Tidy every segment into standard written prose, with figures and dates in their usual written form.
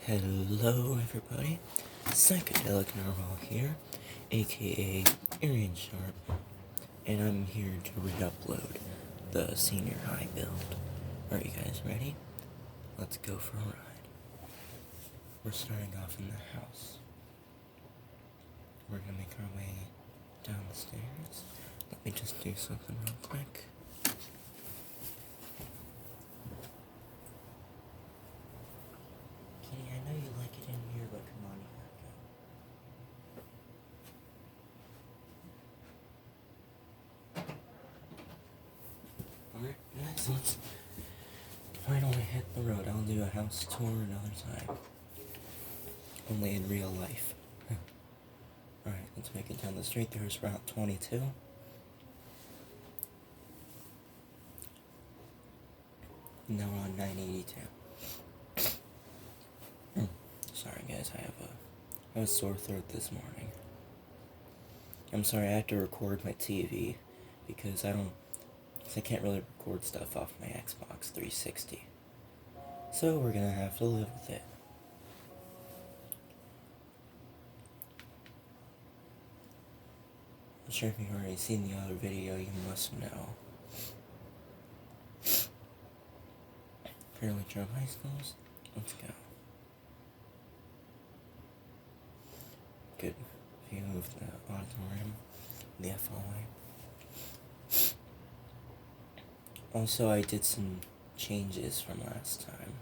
Hello everybody, Psychedelic Narwhal here, aka Arian Sharp, and I'm here to re-upload the senior high build. Are you guys ready? Let's go for a ride. We're starting off in the house. We're gonna make our way down the stairs. Let me just do something real quick. Kitty, I know you like it in here, but come on, you gotta go. Alright, guys, let's finally hit the road. I'll do a house tour another time. Only in real life. Alright, let's make it down the street. There's Route 22. Now we're on 982. Sorry guys, I have a sore throat this morning. I'm sorry, I have to record my TV because I can't really record stuff off my Xbox 360. So we're gonna have to live with it. I'm sure if you've already seen the other video, you must know. Fairly Joe High Schools, let's go. Good view of the auditorium, the F hallway. Also, I did some changes from last time.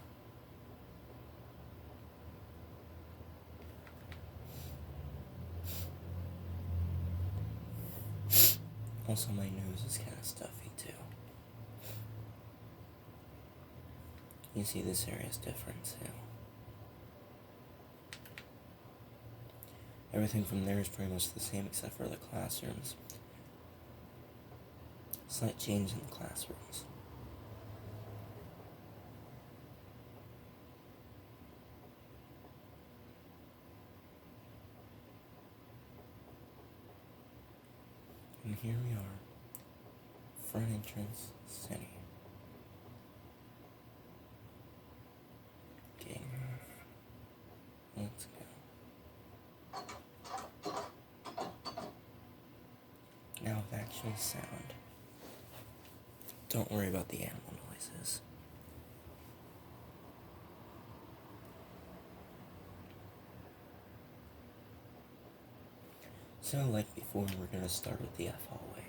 Also, my nose is kind of stuffy too. You see this area is different too. Everything from there is pretty much the same except for the classrooms. Slight change in the classrooms. And here we are, front entrance city. Getting off. Let's go. Now with actual sound. Don't worry about the animal noises. So, like before, we're gonna start with the F hallway,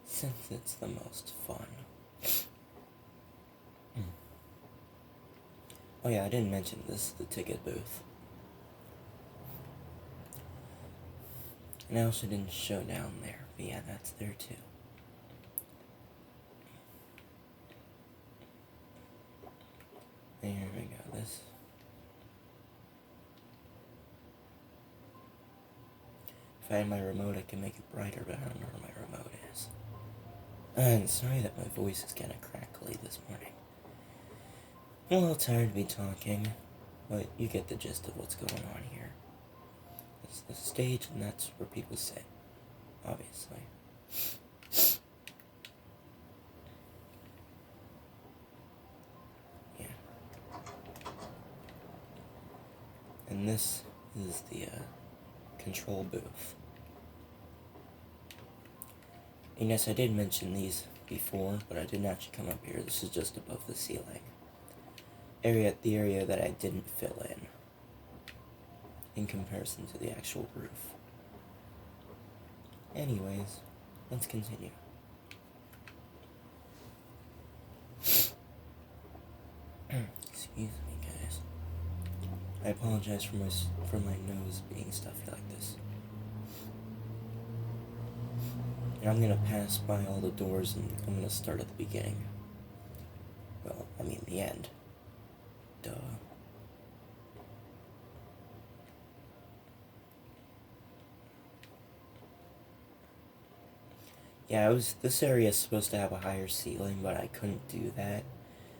since it's the most fun. Oh yeah, I didn't mention this, the ticket booth. And I also didn't show down there, but yeah, that's there too. There we go, this. If I had my remote, I could make it brighter, but I don't know where my remote is. And sorry that my voice is kind of crackly this morning. I'm a little tired to be talking, but you get the gist of what's going on here. It's the stage, and that's where people sit, obviously. Yeah. And this is the, control booth. And yes, I did mention these before, but I didn't actually come up here. This is just above the ceiling. The area that I didn't fill in comparison to the actual roof. Anyways, let's continue. Excuse me, guys. I apologize for my nose being stuffy like this. And I'm gonna pass by all the doors and I'm gonna start at the beginning. Well, I mean the end. Duh. Yeah, this area is supposed to have a higher ceiling, but I couldn't do that.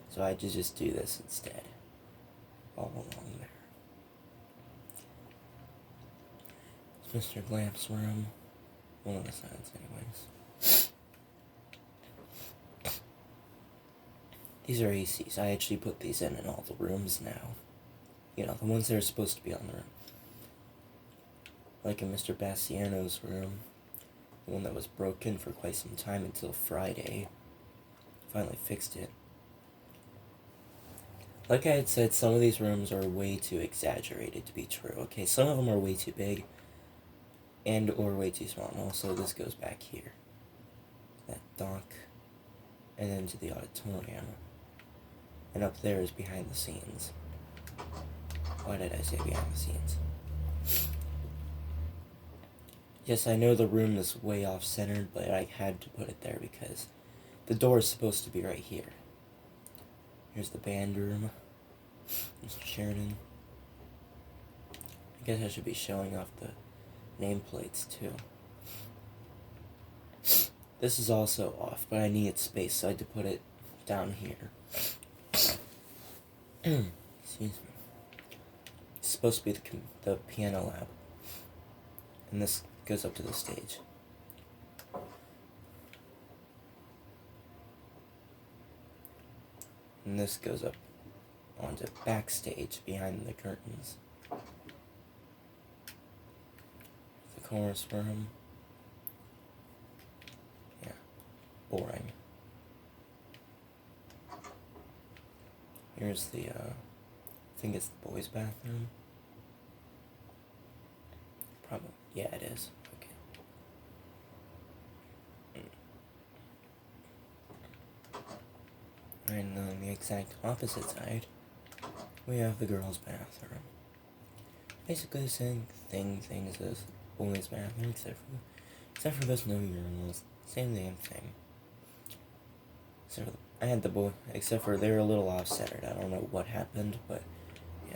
So I had to just do this instead. All along there. It's Mr. Glamp's room. One of the sides, anyways. These are ACs. I actually put these in all the rooms now. You know, the ones that are supposed to be on the room. Like in Mr. Bassiano's room. The one that was broken for quite some time until Friday. Finally fixed it. Like I had said, some of these rooms are way too exaggerated to be true. Okay, some of them are way too big. And or way too small. And also this goes back here. That dock. And then to the auditorium. And up there is behind the scenes. Why did I say behind the scenes? Yes, I know the room is way off-centered, but I had to put it there because the door is supposed to be right here. Here's the band room. Mr. Sheridan. I guess I should be showing off the nameplates too. This is also off, but I needed space, so I had to put it down here. Excuse me. It's supposed to be the piano lab. And this goes up to the stage. And this goes up onto backstage behind the curtains. The chorus room. Yeah, boring. Here's the, I think it's the boys' bathroom. Probably, yeah, it is. Okay. And on the exact opposite side, we have the girls' bathroom. Basically the same thing as this boys' bathroom, except for there's no urinals. Same damn thing. I had the boy, except for they're a little off-centered. I don't know what happened, but yeah.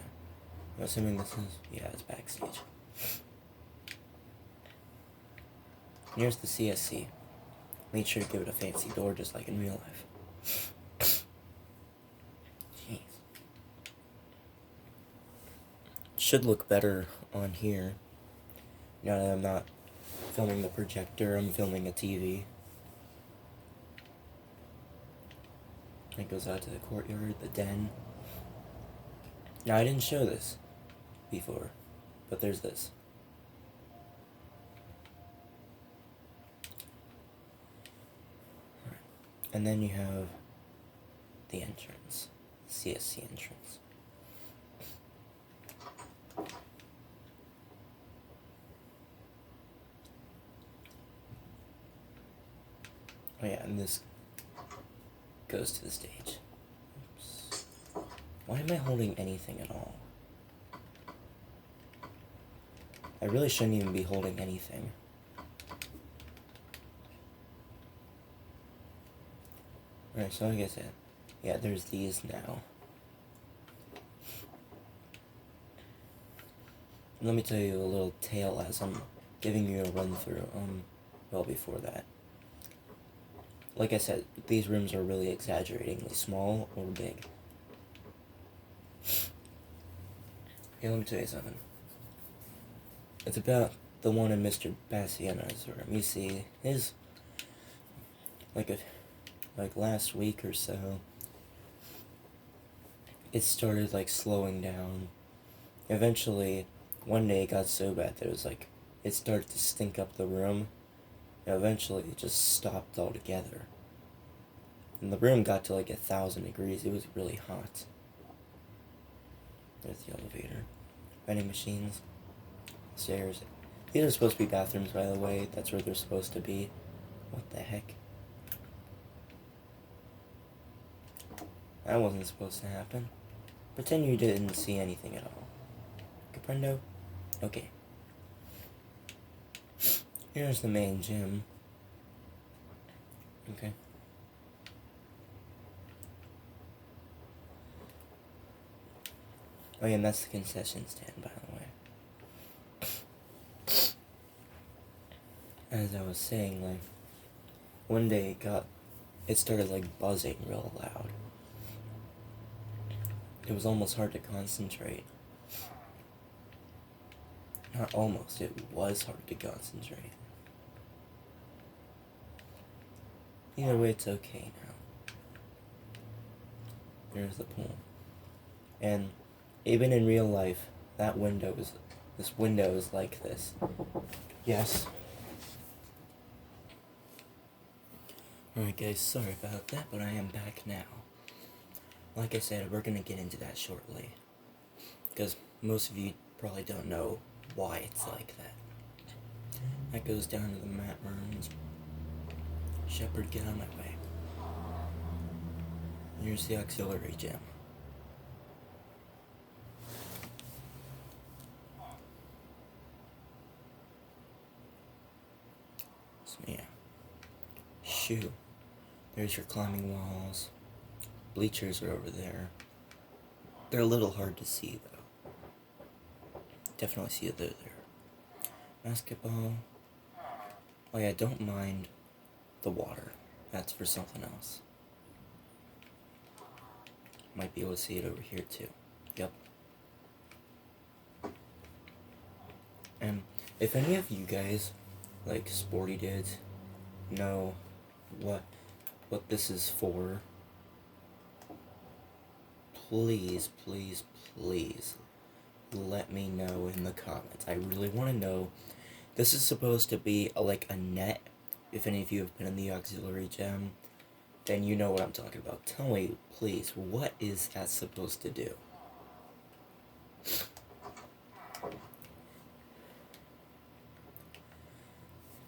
I'm assuming this is, yeah, it's backstage. Here's the CSC. Made sure to give it a fancy door just like in real life. Jeez. Should look better on here. Now that I'm not filming the projector, I'm filming a TV. It goes out to the courtyard, the den. Now I didn't show this before, but there's this. And then you have the entrance, CSC entrance. Oh yeah, and this goes to the stage. Oops. Why am I holding anything at all? I really shouldn't even be holding anything. Alright, so like I said, yeah, there's these now. Let me tell you a little tale as I'm giving you a run through, well before that. Like I said, these rooms are really exaggeratingly small or big. Here, let me tell you something. It's about the one in Mr. Bassiano's room. You see, his, like last week or so, it started like slowing down. Eventually, one day it got so bad that it was like, it started to stink up the room. And eventually it just stopped altogether. And the room got to like 1,000 degrees. It was really hot. There's the elevator. Vending machines. Stairs. These are supposed to be bathrooms, by the way. That's where they're supposed to be. What the heck? That wasn't supposed to happen. Pretend you didn't see anything at all. Comprendo? Okay. Here's the main gym. Okay. Oh yeah, and that's the concession stand, by the way. As I was saying, like, one day it started like buzzing real loud. It was almost hard to concentrate. Not almost, it was hard to concentrate. Either way, it's okay now. There's the pool. And even in real life, this window is like this. Yes. Alright guys, sorry about that, but I am back now. Like I said, we're gonna get into that shortly. Because most of you probably don't know why it's like that. That goes down to the mat rooms. Shepard, get out of my way. Here's the auxiliary gym. So yeah. Shoo. There's your climbing walls. Bleachers are over there. They're a little hard to see though. Definitely see that they're there. Basketball. Oh yeah, don't mind the water. That's for something else. Might be able to see it over here too. Yep. And if any of you guys, like sporty dudes, know what this is for, please, please, please let me know in the comments. I really want to know. This is supposed to be like a net. If any of you have been in the auxiliary gym, then you know what I'm talking about. Tell me, please, what is that supposed to do?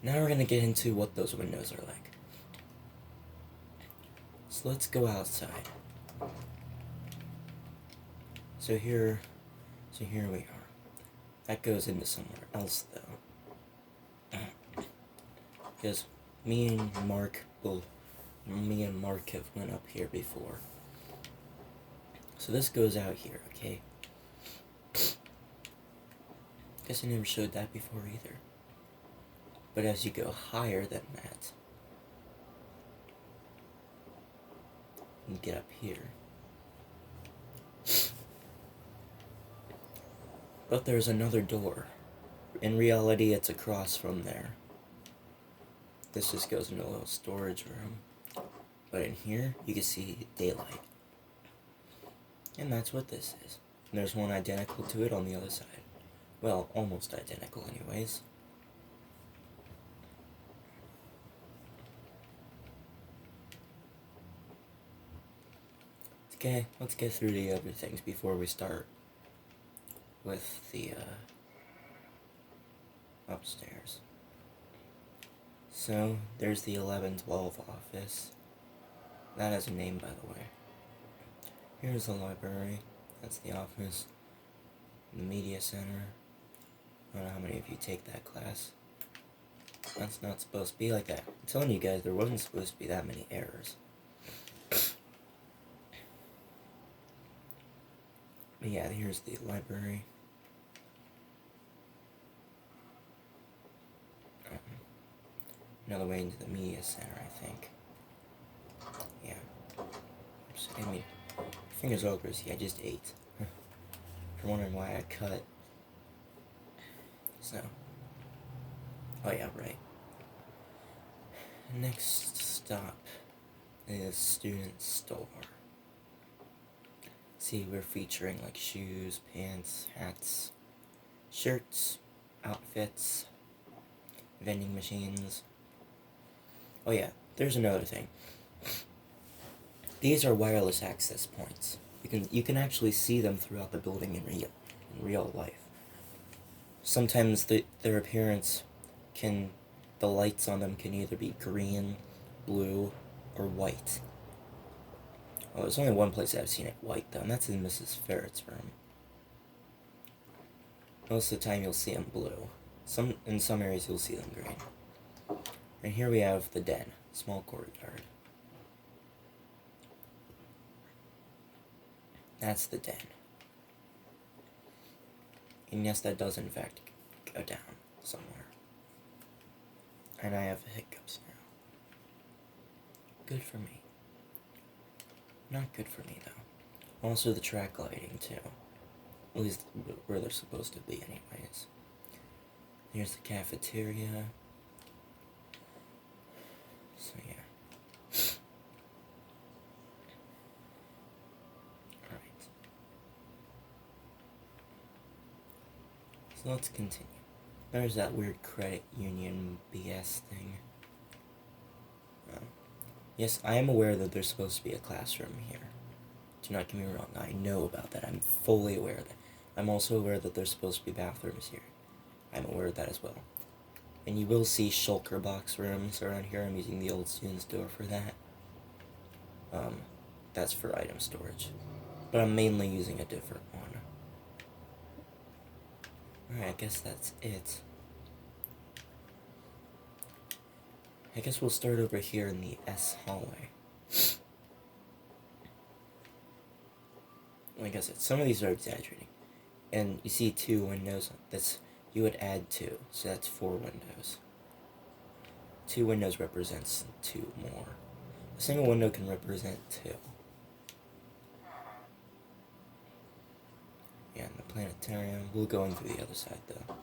Now we're gonna get into what those windows are like. So let's go outside. So here we are. That goes into somewhere else though. Because me and Mark have went up here before. So this goes out here, okay? Guess I never showed that before either. But as you go higher than that, you get up here. But there's another door. In reality, it's across from there. This just goes into a little storage room. But in here, you can see daylight. And that's what this is. And there's one identical to it on the other side. Well, almost identical anyways. Okay, let's get through the other things before we start with the upstairs. So, there's the 1112 office. That has a name, by the way. Here's the library. That's the office. The media center. I don't know how many of you take that class. That's not supposed to be like that. I'm telling you guys, there wasn't supposed to be that many errors. But yeah, here's the library. Another way into the media center, I think. Yeah. Oops, I mean, fingers over. See, I just ate. If you're wondering why I cut. So. Oh yeah, right. Next stop is student store. See, we're featuring like shoes, pants, hats, shirts, outfits, vending machines. Oh yeah, there's another thing. These are wireless access points. You can actually see them throughout the building in real life. Sometimes their appearance the lights on them can either be green, blue, or white. Oh, there's only one place I've seen it white though, and that's in Mrs. Ferret's room. Most of the time you'll see them blue. In some areas you'll see them green. And here we have the den, small courtyard. That's the den. And yes, that does in fact go down somewhere. And I have hiccups now. Good for me. Not good for me though. Also the track lighting too. At least where they're supposed to be anyways. Here's the cafeteria. So yeah. So let's continue. There's that weird credit union BS thing. Yes, I am aware that there's supposed to be a classroom here. Do not get me wrong, I know about that. I'm fully aware of that. I'm also aware that there's supposed to be bathrooms here. I'm aware of that as well. And you will see shulker box rooms around here. I'm using the old student's door for that. That's for item storage. But I'm mainly using a different one. Alright, I guess that's it. I guess we'll start over here in the S hallway. Like I said, some of these are exaggerating. And you see 2 windows, you would add 2, so that's 4 windows. 2 windows represents 2 more. A single window can represent 2. Yeah, and the planetarium, we'll go in through the other side though.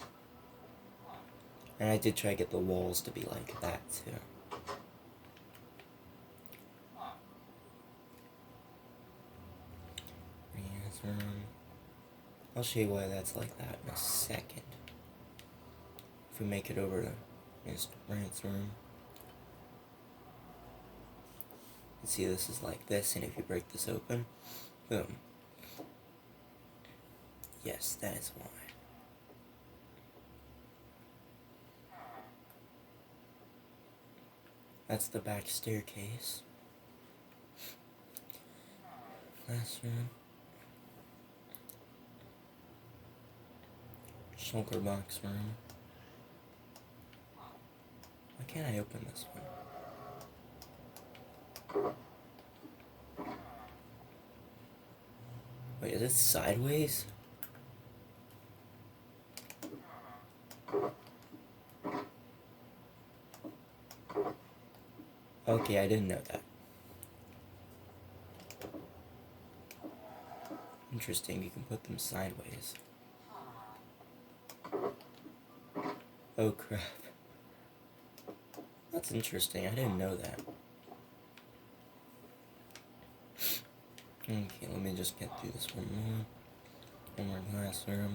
And I did try to get the walls to be like that too. Room. I'll show you why that's like that in a second. If we make it over to Mr. Brandt's room. You see this is like this, and if you break this open, boom. Yes, that is why. That's the back staircase. Classroom. Shulker box room. Why can't I open this one? Wait, is it sideways? Okay, I didn't know that. Interesting, you can put them sideways. Oh crap. That's interesting, I didn't know that. Okay, let me just get through this one more classroom.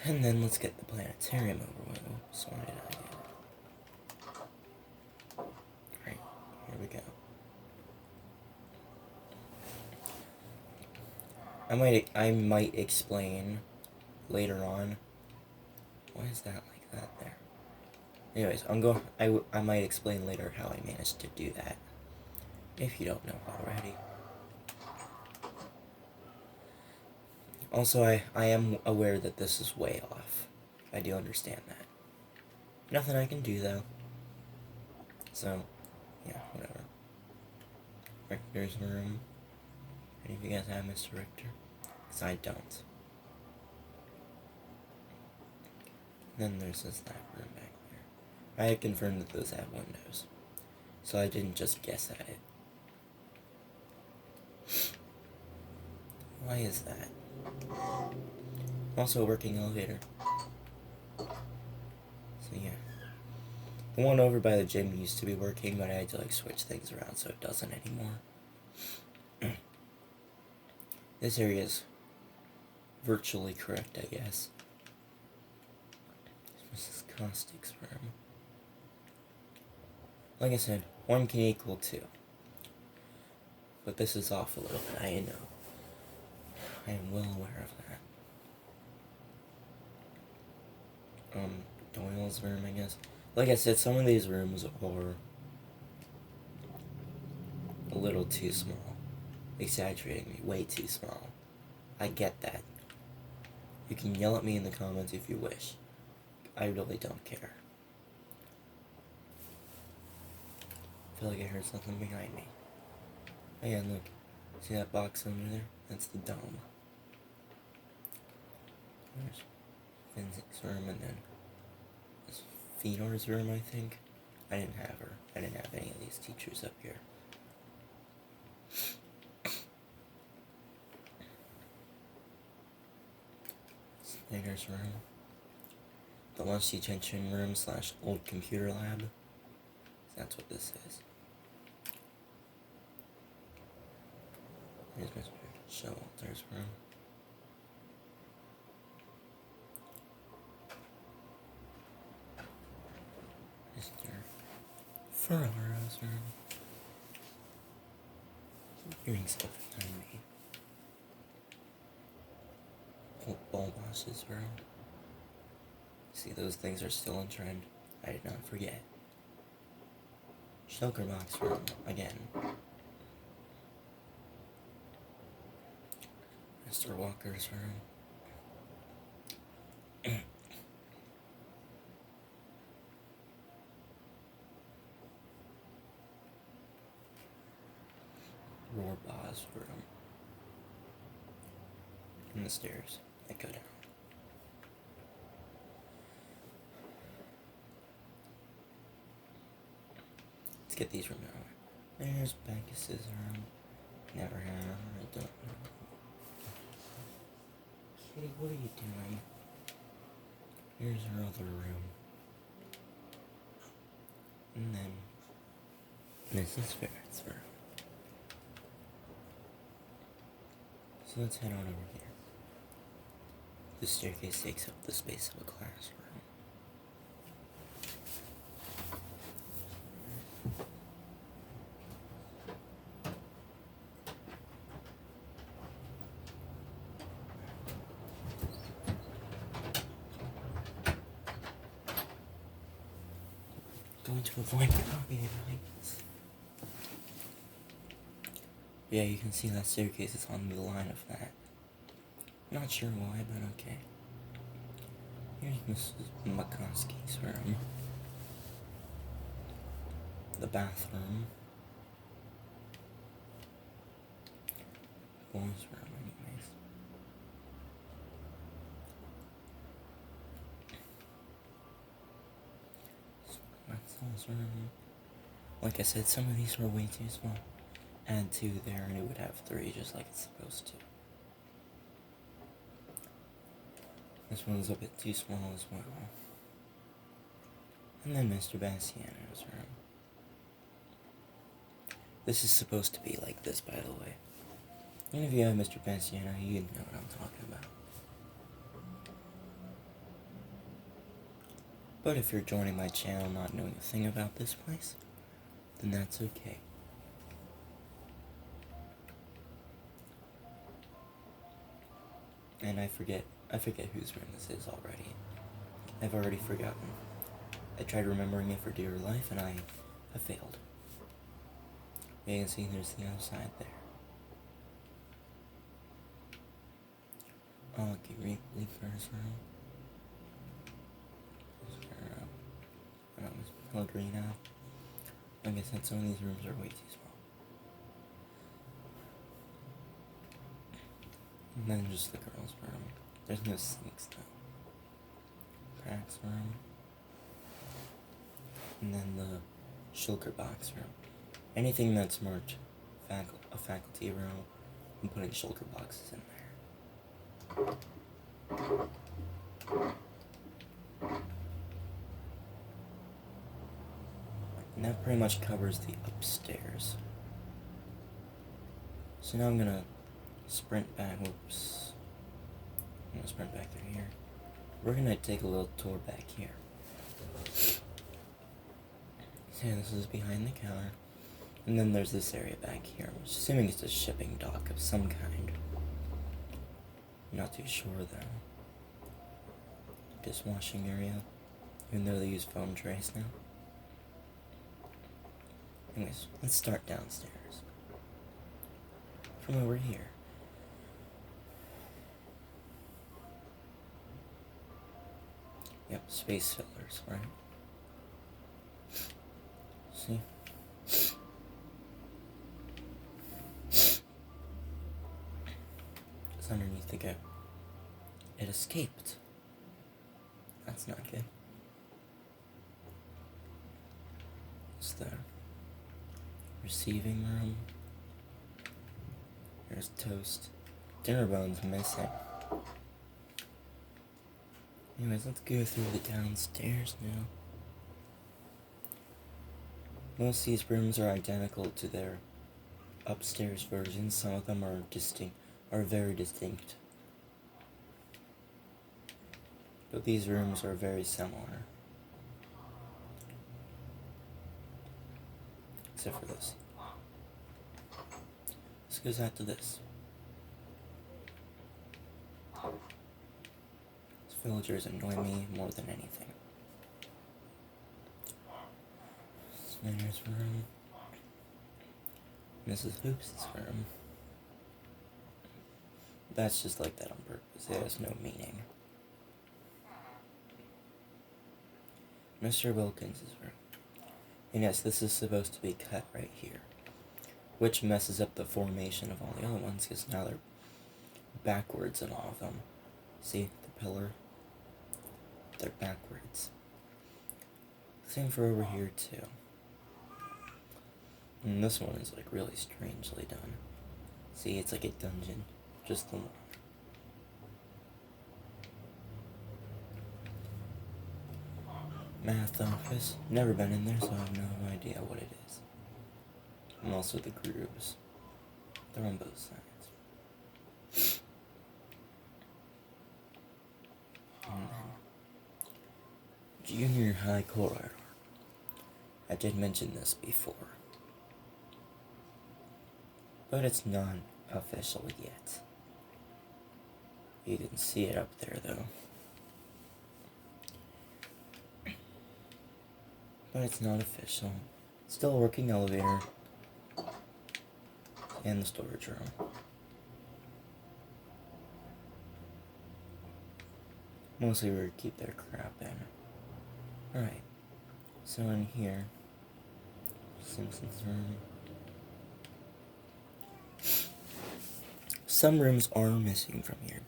And then let's get the planetarium over with. Oops, why did I do that? Alright, here we go. I might explain later on. Why is that like that there? Anyways, I might explain later how I managed to do that, if you don't know already. Also, I am aware that this is way off. I do understand that. Nothing I can do, though. So, yeah, whatever. Rector's room. Any of you guys have Mr. Richter? Because I don't. Then there's this lab room back there. I had confirmed that those have windows, so I didn't just guess at it. Why is that? Also a working elevator. So yeah. The one over by the gym used to be working, but I had to like switch things around so it doesn't anymore. This area is virtually correct, I guess. This is Caustic's room. Like I said, 1 can equal 2. But this is off a little bit, I know. I am well aware of that. Doyle's room, I guess. Like I said, some of these rooms are a little too small. Exaggerating, way too small. I get that. You can yell at me in the comments if you wish. I really don't care. I feel like I heard something behind me. Oh yeah, look. See that box under there? That's the dome. There's Fenzik's room, and then this Fenor's room, I think. I didn't have her. I didn't have any of these teachers up here. Snyder's room. The lunch detention room / old computer lab. That's what this is. Here's Mr. Showalter's room. Ferraro's room. Hearing stuff behind me. Bulboss's room. See, those things are still in trend. I did not forget. Shulkerbox room, again. Mr. Walker's room. Roarbaw's room. And the stairs that go down. Let's get these rooms out. There's Bacchus's room. Never have. I don't know. Kitty, what are you doing? Here's her other room. And then Mrs. Ferret's room. So let's head on over here. The staircase takes up the space of a classroom. Going to avoid copyright rights. Yeah, you can see that staircase is on the line of that. Not sure why, but okay. Here's Mrs. McCoskey's room. The bathroom. Boys' room, anyways. Maxwell's room. Like I said, some of these were way too small. Add 2 there and it would have 3 just like it's supposed to. This one's a bit too small as well. And then Mr. Bassiano's room. This is supposed to be like this, by the way. And if you have Mr. Bassiano, you know what I'm talking about. But if you're joining my channel not knowing a thing about this place, then that's okay. And I forget whose room this is already. I've already forgotten. I tried remembering it for dear life, and I have failed. You can see there's the outside there. Oh, okay, Reupload's room. I know, Miss Pellegrino. Like I said, some of these rooms are way too small. And then just the girls' room. There's no sinks though. Crack's room. And then the Shulkerbox room. Anything that's marked a faculty room, I'm putting shulker boxes in there. And that pretty much covers the upstairs. So now I'm gonna sprint back. Whoops. I'm gonna sprint back through here. We're gonna take a little tour back here. So this is behind the counter. And then there's this area back here. I'm assuming it's a shipping dock of some kind. Not too sure though. Dishwashing area. Even though they use foam trays now. Anyways, let's start downstairs. From over here. Yep, space fillers, right? See? It's underneath the gate. It escaped. That's not good. It's the receiving room. There's toast. Dinner bone's missing. Anyways, let's go through the downstairs now. Most of these rooms are identical to their upstairs versions. Some of them are very distinct. But these rooms are very similar. except for this. This goes out to this. These villagers annoy me more than anything. Snyder's room. Mrs. Hoops' room. That's just like that on purpose. It has no meaning. Mr. Wilkins' room. And yes, this is supposed to be cut right here, which messes up the formation of all the other ones, because now they're backwards in all of them. See, the pillar? They're backwards. Same for over here, too. And this one is, like, really strangely done. See, it's like a dungeon. Just the one. Math office. Never been in there, so I have no idea what it is. And also the grooves. They're on both sides. And then junior high corridor. I did mention this before, but it's non-official yet. You can see it up there though. But it's not official. Still a working elevator. And the storage room. Mostly where to keep their crap in. Alright. So in here, Simpsons room. Some rooms are missing from here.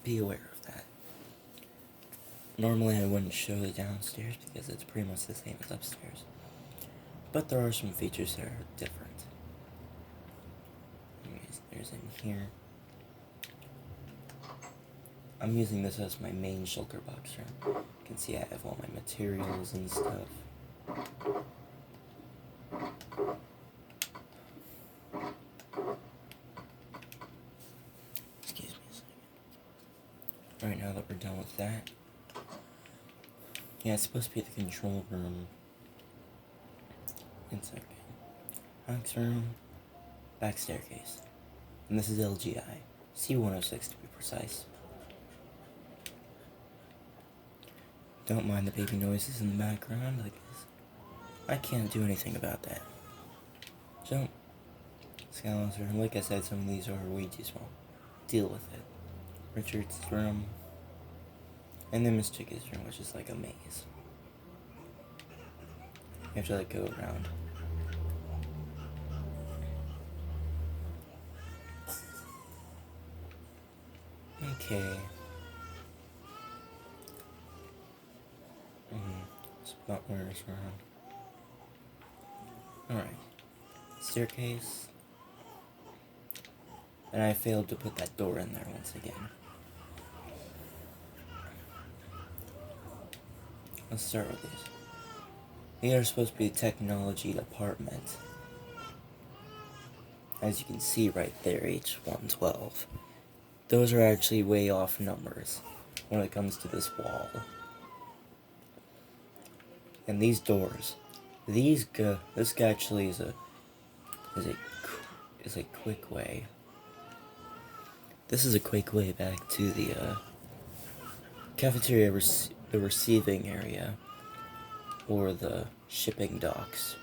Be aware of that. Normally I wouldn't show the downstairs because it's pretty much the same as upstairs. But there are some features that are different. Anyways, there's in here. I'm using this as my main shulker box room. You can see I have all my materials and stuff. Excuse me a second. Alright, now that we're done with that. Yeah, it's supposed to be the control room. Inside Hox room. Back staircase. And this is LGI. C106 to be precise. Don't mind the baby noises in the background, like this. I can't do anything about that. So, Scalon's room. Like I said, some of these are way too small. Deal with it. Richard's room. And then Miss Chicka's room, which is like a maze. You have to like go around. Okay. Butler's room. Alright. Staircase. And I failed to put that door in there once again. Let's start with these. These are supposed to be the technology department. As you can see right there, H112. Those are actually way off numbers when it comes to this wall. And these doors, this actually is a quick way. This is a quick way back to the cafeteria, the receiving area, or the shipping docks.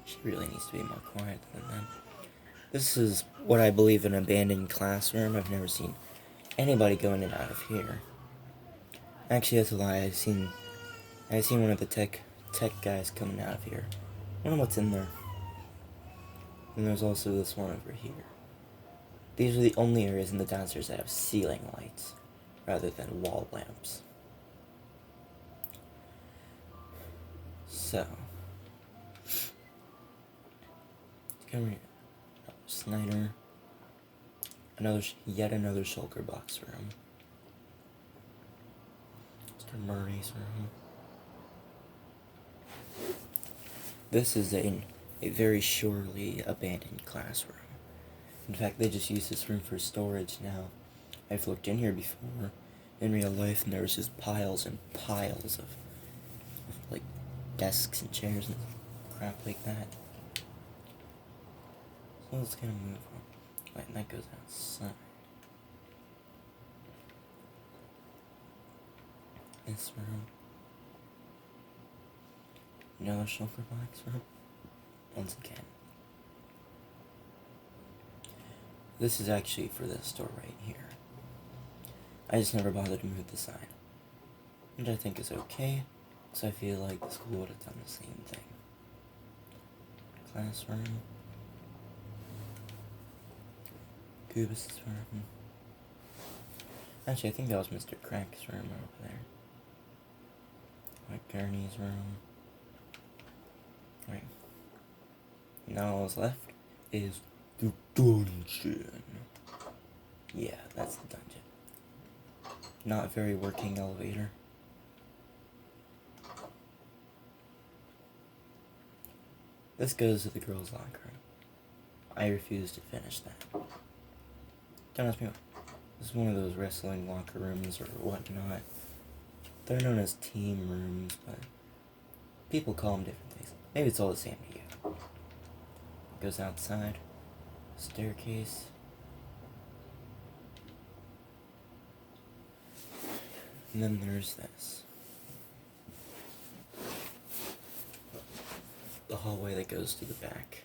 She really needs to be more quiet than that. This is what I believe an abandoned classroom. I've never seen anybody go in and out of here. Actually, that's a lie. I've seen one of the tech guys coming out of here. I wonder what's in there. And there's also this one over here. These are the only areas in the downstairs that have ceiling lights, rather than wall lamps. So, come here. Snyder. Yet another shulker box room. Mr. Murray's room. This is a very surely abandoned classroom. In fact, they just use this room for storage now. I've looked in here before, in real life, and there was just piles and piles of like, desks and chairs and crap like that. So let's kind of move on. Wait, and that goes outside. This room. Another shelter box room. Once again. This is actually for this door right here. I just never bothered to move the sign. Which I think is okay, because I feel like the school would have done the same thing. Classroom. Cubist's room. Actually, I think that was Mr. Crack's room over there. Like Gurney's room. Right. Now all that's left is the dungeon. Yeah, that's the dungeon. Not a very working elevator. This goes to the girls' locker room. I refuse to finish that. Don't ask me why. This is one of those wrestling locker rooms or whatnot. They're known as team rooms, but people call them different things. Maybe it's all the same to you. Goes outside. Staircase. And then there's this. The hallway that goes to the back.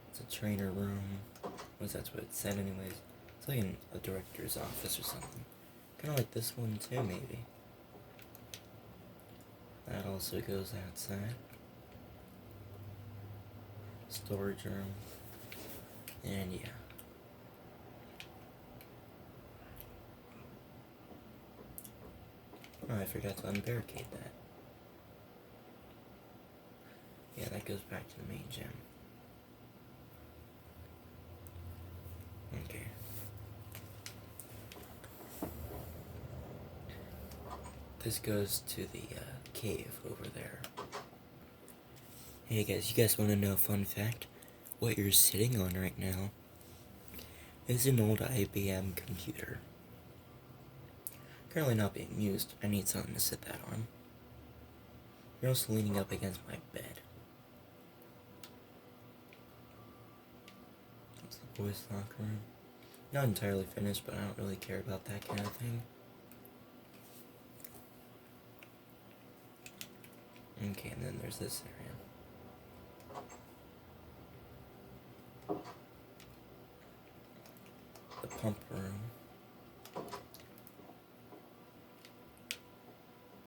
It's a trainer room. That's what it said anyways. It's like in a director's office or something. Kind of like this one too, maybe. That also goes outside. Storage room. And yeah. Oh, I forgot to unbarricade that. Yeah, that goes back to the main gym. Okay. This goes to the cave over there. Hey guys, you guys want to know a fun fact? What you're sitting on right now is an old IBM computer. Currently not being used. I need something to sit that on. You're also leaning up against my bed. That's the boys' locker room. Not entirely finished, but I don't really care about that kind of thing. Okay, and then there's this area. The pump room.